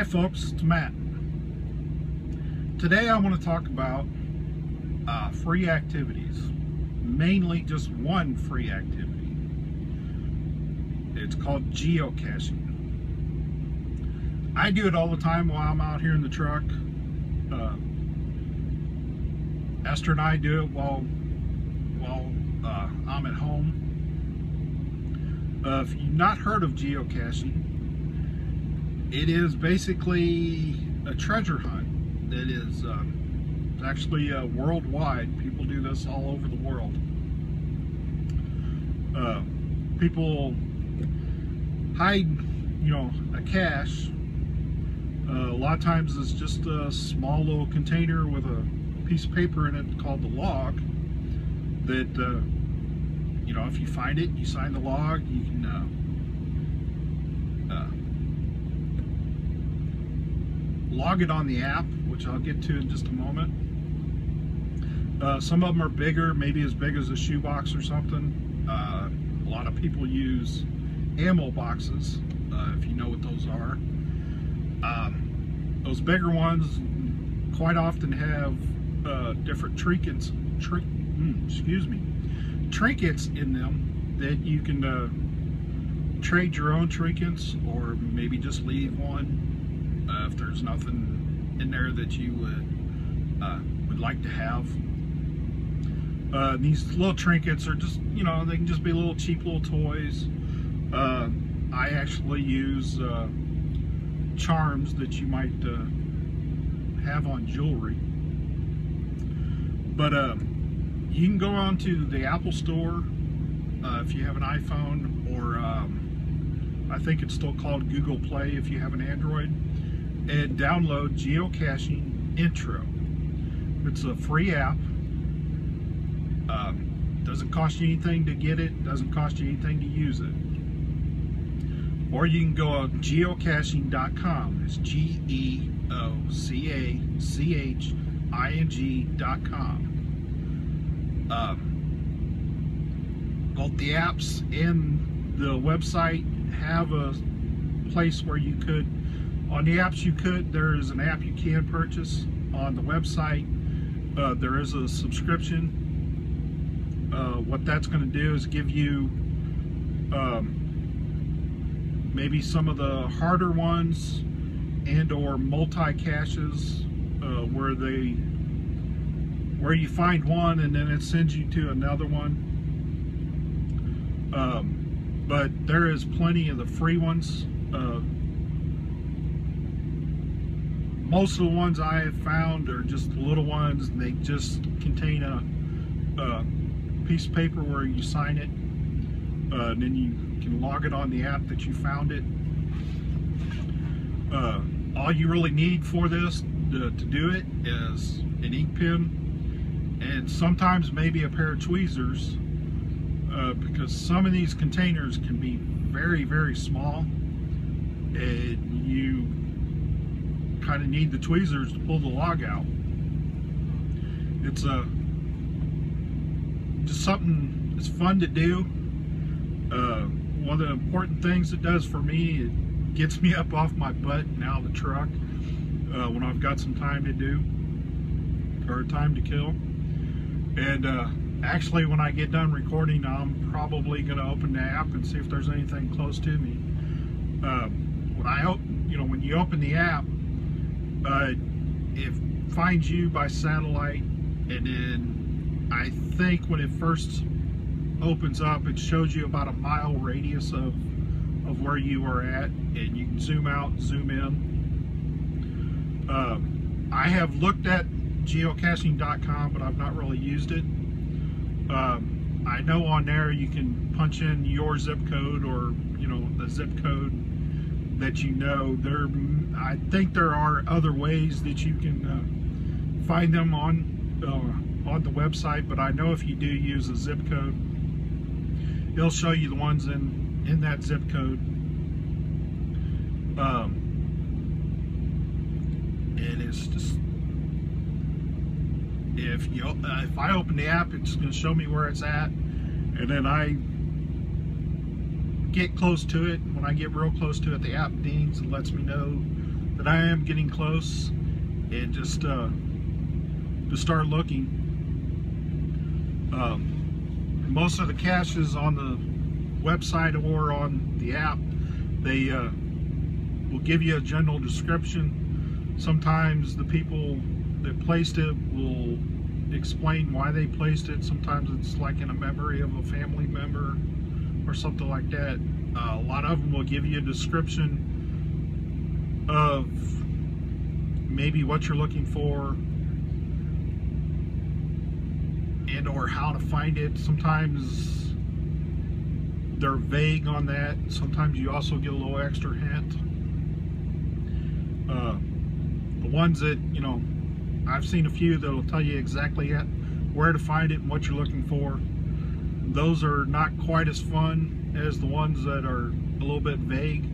Hi folks, it's Matt. Today I want to talk about free activities, mainly just one free activity. It's called geocaching. I do it all the time while I'm out here in the truck. Esther and I do it while I'm at home. If you've not heard of geocaching, it is basically a treasure hunt that is actually worldwide. People do this all over the world. People hide, a cache. A lot of times it's just a small little container with a piece of paper in it called the log that, if you find it, you sign the log, you can log it on the app, which I'll get to in just a moment. Some of them are bigger, maybe as big as a shoebox or something. A lot of people use ammo boxes, if you know what those are. Those bigger ones quite often have different trinkets in them that you can trade your own trinkets, or maybe just leave one if there's nothing in there that you would like to have. These little trinkets are just, they can just be little cheap little toys. I actually use charms that you might have on jewelry. But you can go on to the Apple Store if you have an iPhone, or I think it's still called Google Play if you have an Android, and download Geocaching Intro. It's a free app. Doesn't cost you anything to get it, doesn't cost you anything to use it. Or you can go to geocaching.com. It's geocaching.com. Both the apps and the website have a place where you could, on the apps there is an app you can purchase. On the website, there is a subscription. What that's going to do is give you maybe some of the harder ones and or multi-caches where you find one and then it sends you to another one. But there is plenty of the free ones. Most of the ones I have found are just the little ones, and they just contain a piece of paper where you sign it, and then you can log it on the app that you found it. All you really need for this to do it is an ink pen and sometimes maybe a pair of tweezers, because some of these containers can be very, very small, and you kind of need the tweezers to pull the log out. It's just something that's fun to do. One of the important things it does for me, it gets me up off my butt and out of the truck when I've got some time to do, or time to kill. And actually, when I get done recording, I'm probably going to open the app and see if there's anything close to me. When you open the app, it finds you by satellite, and then I think when it first opens up, it shows you about a mile radius of where you are at, and you can zoom out, zoom in. I have looked at geocaching.com, but I've not really used it. I know on there you can punch in your zip code, or the zip code that I think there are other ways that you can find them on the website, but I know if you do use a zip code, it'll show you the ones in that zip code. And it's just, if I open the app, it's going to show me where it's at, and then I get close to it. When I get real close to it, the app dings and lets me know that I am getting close, and just start looking. Most of the caches on the website or on the app, they will give you a general description. Sometimes the people that placed it will explain why they placed it. Sometimes it's like in a memory of a family member or something like that. A lot of them will give you a description of maybe what you're looking for and or how to find it. Sometimes they're vague on that. Sometimes you also get a little extra hint. The ones that, you know, I've seen a few that'll tell you exactly where to find it and what you're looking for. Those are not quite as fun as the ones that are a little bit vague,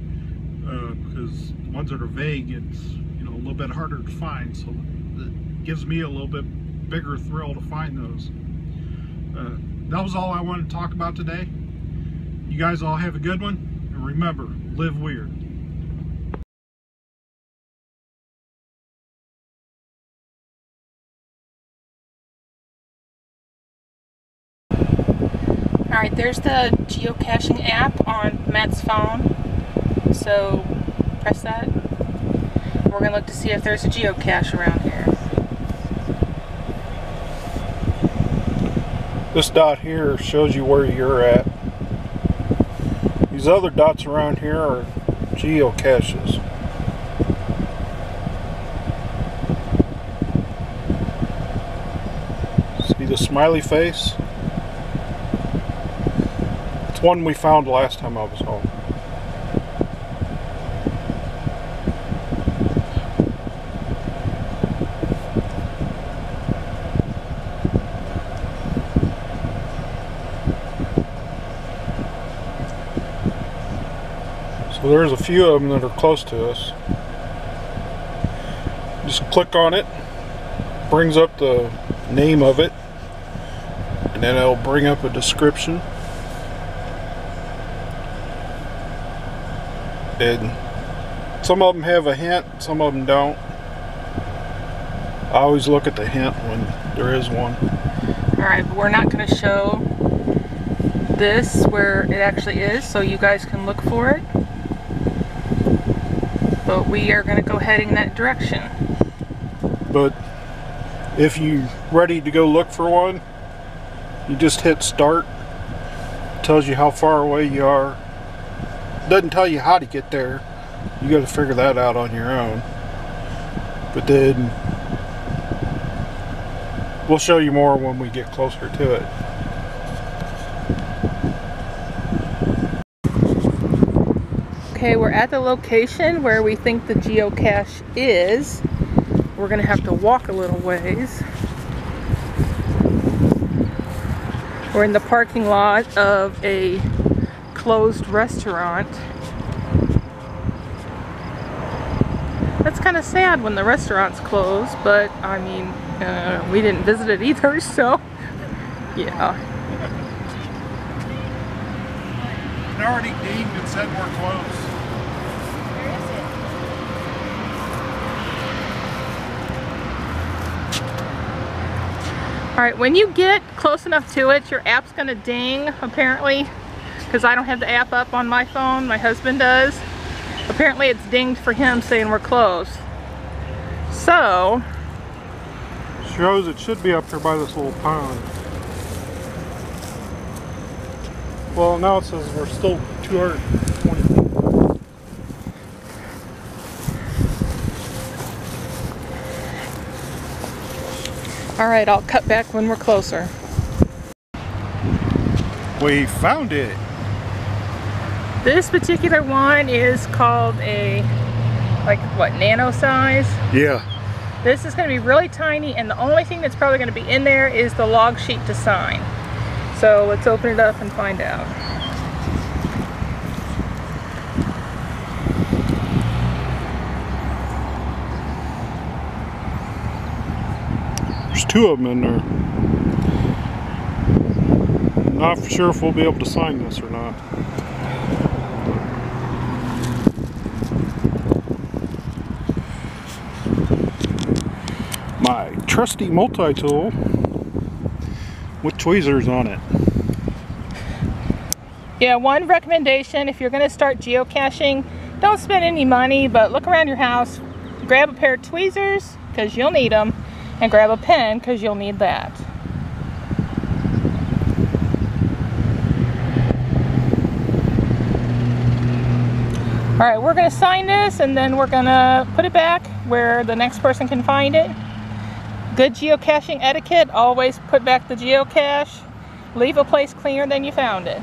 because the ones that are vague, it's, you know, a little bit harder to find, so it gives me a little bit bigger thrill to find those. That was all I wanted to talk about today. You guys all have a good one, and remember, live weird. Alright, there's the geocaching app on Matt's phone. So press that. We're going to look to see if there's a geocache around here. This dot here shows you where you're at. These other dots around here are geocaches. See the smiley face? It's one we found last time I was home. So there's a few of them that are close to us. Just click on it, brings up the name of it, and then it'll bring up a description. And some of them have a hint, some of them don't. I always look at the hint when there is one. Alright, but we're not going to show this where it actually is, so you guys can look for it. But we are going to go heading that direction. But if you're ready to go look for one, you just hit start. It tells you how far away you are. It doesn't tell you how to get there. You got to figure that out on your own. But then we'll show you more when we get closer to it. Okay, we're at the location where we think the geocache is. We're going to have to walk a little ways. We're in the parking lot of a closed restaurant. That's kind of sad when the restaurant's closed, but I mean, we didn't visit it either, so yeah. It already dinged and said we're closed. Alright, when you get close enough to it, your app's going to ding, apparently, because I don't have the app up on my phone, my husband does. Apparently it's dinged for him saying we're closed. So, shows it should be up there by this little pond. Well, now it says we're still 220 feet. Alright, I'll cut back when we're closer. We found it. This particular one is called a, like, what, nano size? Yeah. This is going to be really tiny, and the only thing that's probably going to be in there is the log sheet to sign. So let's open it up and find out. There's two of them in there. Not for sure if we'll be able to sign this or not. my trusty multi-tool with tweezers on it. Yeah, one recommendation if you're going to start geocaching, don't spend any money, but look around your house, grab a pair of tweezers because you'll need them, and grab a pen because you'll need that. Alright, we're going to sign this and then we're going to put it back where the next person can find it. Good geocaching etiquette, always put back the geocache. Leave a place cleaner than you found it.